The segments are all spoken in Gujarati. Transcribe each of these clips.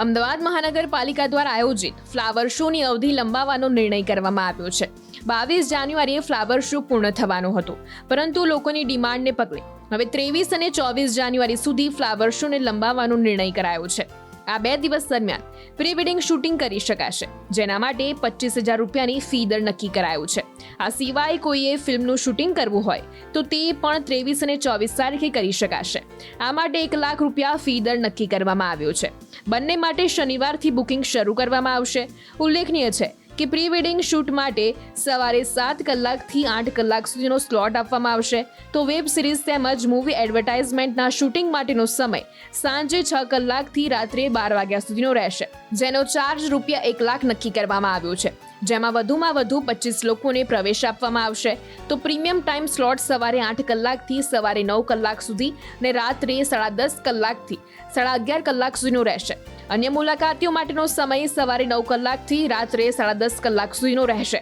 અમદાવાદ મહાનગરપાલિકા દ્વારા આયોજિત ફ્લાવર શોની અવધિ લંબાવવાનો નિર્ણય કરવામાં આવ્યો છે। 22 જાન્યુઆરીએ ફ્લાવર શો પૂર્ણ થવાનો હતો, પરંતુ લોકોની ડિમાન્ડને પગલે હવે 23 અને 24 જાન્યુઆરી સુધી ફ્લાવર શોને લંબાવવાનો નિર્ણય કરાયો છે। આ 2 દિવસ દરમિયાન પ્રી વેડિંગ શૂટિંગ કરી શકાશે, જેના માટે 25,000 રૂપિયાની ફી દર નક્કી કરાયું છે। આ સિવાય કોઈએ ફિલ્મનું શૂટિંગ કરવું હોય તો તે પણ 23 અને 24 તારીખે કરી શકાશે। આ માટે 1 લાખ રૂપિયા ફી દર નક્કી કરવામાં આવ્યો છે। બંને માટે શનિવારથી બુકિંગ શરૂ કરવામાં આવશે। ઉલ્લેખનીય છે કે પ્રી વેડિંગ શૂટ માટે સવારે 7 કલાકથી 8 કલાક સુધીનો સ્લોટ આપવામાં આવશે, તો વેબ સિરીઝ તેમજ મૂવી એડવર્ટાઇઝમેન્ટના શૂટિંગ માટેનો સમય સાંજે 6 કલાકથી રાત્રે 12 વાગ્યા સુધીનો રહેશે, જેનો ચાર્જ રૂપિયા 1 લાખ નક્કી કરવામાં આવ્યો છે, જેમાં વધુમાં વધુ 25 લોકોને પ્રવેશ આપવામાં આવશે। તો પ્રીમિયમ ટાઈમ સ્લોટ સવારે 8 કલાકથી સવારે 9 કલાક સુધી અને રાત્રે 10:30 કલાકથી 11:30 કલાક સુધીનો રહેશે। અન્ય મુલાકાતીઓ માટેનો સમય સવારે 9 કલાકથી રાત્રે 10:30 કલાક સુધીનો રહેશે।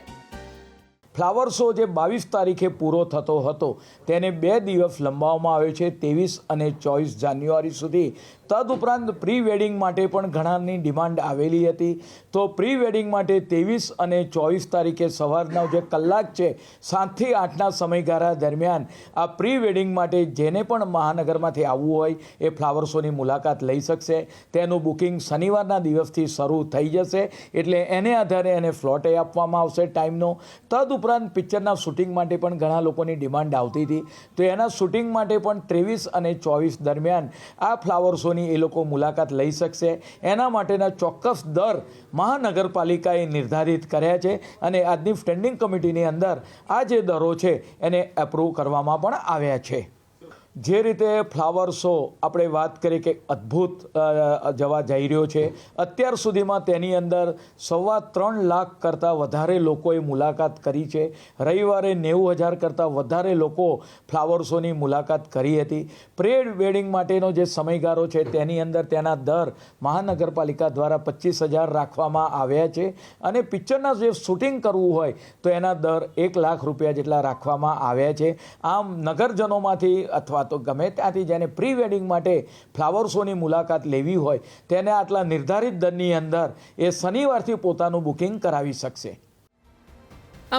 ફ્લાવર શો જે 22 તારીખે પૂરો થતો હતો તેને 2 દિવસ લંબાવવામાં આવ્યો છે, 23 અને 24 જાન્યુઆરી સુધી। તદુપરાંત પ્રી વેડિંગ માટે પણ ઘણાની ડિમાન્ડ આવેલી હતી, તો પ્રી વેડિંગ માટે 23 અને 24 તારીખે સવારના જે કલાક છે 7 થી 8ના સમયગાળા દરમિયાન આ પ્રી વેડિંગ માટે જેને પણ મહાનગરમાંથી આવવું હોય એ ફ્લાવર શોની મુલાકાત લઈ શકશે। તેનું બુકિંગ શનિવારના દિવસથી શરૂ થઈ જશે, એટલે એને આધારે એને સ્લોટ આપવામાં આવશે ટાઈમનો। તદુપરાંત પિક્ચરના શૂટિંગ માટે પણ ઘણા લોકોની ડિમાન્ડ આવતી હતી, તો એના શૂટિંગ માટે પણ 23 અને 24 દરમિયાન આ ફ્લાવર શો એ લોકો મુલાકાત લઈ શકશે। એના માટેના ચોક્કસ દર મહાનગરપાલિકાએ નિર્ધારિત કર્યા છે અને આજની સ્ટેન્ડિંગ કમિટીની અંદર આ જે દરો છે એને એપ્રૂવ કરવામાં પણ આવ્યા છે। જે રીતે ફ્લાવર શો આપણે વાત કરીએ કે અદ્ભુત જવા જઈ રહ્યો છે, અત્યાર સુધીમાં તેની અંદર 3.25 લાખ કરતાં વધારે લોકોએ મુલાકાત કરી છે। રવિવારે 90,000 કરતાં વધારે લોકો ફ્લાવર શોની મુલાકાત કરી હતી। પ્રી વેડિંગ માટેનો જે સમયગાળો છે તેની અંદર તેના દર મહાનગરપાલિકા દ્વારા 25,000 રાખવામાં આવ્યા છે અને પિક્ચરના જે શૂટિંગ કરવું હોય તો એના દર 1 લાખ રૂપિયા જેટલા રાખવામાં આવ્યા છે। આમ નગરજનોમાંથી અથવા તો ગમે ત્યાંથી જેને પ્રી વેડિંગ માટે ફ્લાવર શોની મુલાકાત લેવી હોય તેને આટલા નિર્ધારિત દરની અંદર એ શનિવારથી પોતાનું બુકિંગ કરાવી શકશે।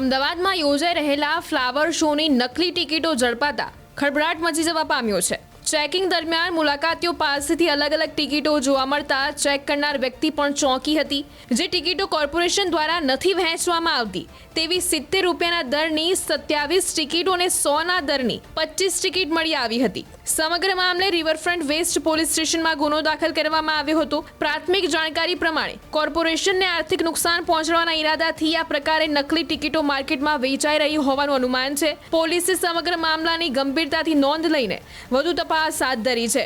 અમદાવાદમાં યોજાઈ રહેલા ફ્લાવર શોની નકલી ટિકિટો ઝડપાતા ખળભળાટ મચી જવા પામ્યો છે। ચેકિંગ દરમિયાન મુલાકાતીઓ પાસેથી અલગ અલગ ટિકિટો જોવા મળતા ચેક કરનાર વ્યક્તિ પણ ચોંકી હતી। જે ટિકિટો કોર્પોરેશન દ્વારા નથી વહેંચવામાં આવતી તેવી 70 રૂપિયાના દરની 27 ટિકિટો અને 100ના દરની 25 ટિકિટ મળી આવી હતી। સમગ્ર મામલે રિવરફ્રન્ટ વેસ્ટ પોલીસ સ્ટેશનમાં ગુનો દાખલ કરવામાં આવ્યો હતો। પ્રાથમિક જાણકારી પ્રમાણે કોર્પોરેશનને આર્થિક નુકસાન પહોંચાડવાના ઈરાદાથી આ પ્રકારે નકલી ટિકિટો માર્કેટમાં વેચાઈ રહી હોવાનું અનુમાન છે। પોલીસે સમગ્ર મામલાની ગંભીરતાથી નોંધ લઈને વધુ તપાસ હાથ ધરી છે।